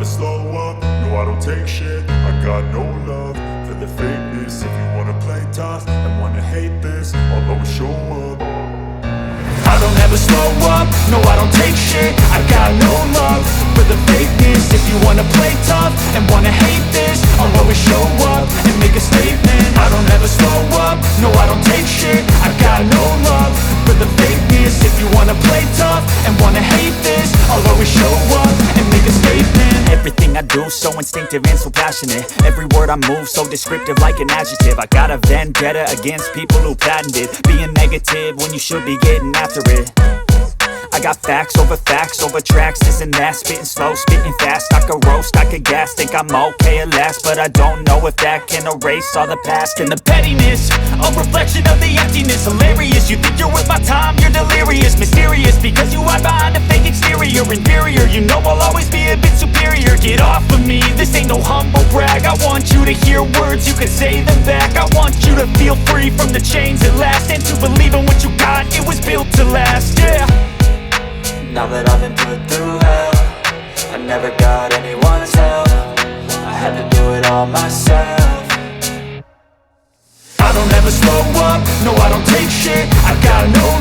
slow up, no I don't take shit. I got no love for the fakeness. If you wanna play tough and wanna hate this, I'll always show up. I don't ever slow up, no I don't take shit. I got no love for the fakeness. If you wanna play tough and wanna hate this, I'll always show up and make a statement. I don't ever slow up, no I don't take shit. I got no love for the fakeness. If you wanna play tough and wanna hate this, I'll always show up and make a statement. Everything I do so instinctive and so passionate. Every word I move so descriptive like an adjective. I got a vendetta against people who patented being negative when you should be getting after it. I got facts over tracks, this and that. Spitting slow, spitting fast, I could roast, I could gas. Think I'm okay at last, but I don't know if that can erase all the past. And the pettiness, a reflection of the emptiness. Hilarious, you think you're worth my time, you're delirious. Mysterious, because you hide behind a fake exterior. Inferior, you know I'll always be a bit superior. Get off of me, this ain't no humble brag. I want you to hear words, you can say them back. I want you to feel free from the chains at last, and to believe in what you got, it was built to last, yeah. Now that I've been put through hell, I never got anyone's help. I had to do it all myself. I don't ever slow up, no I don't take shit. I got no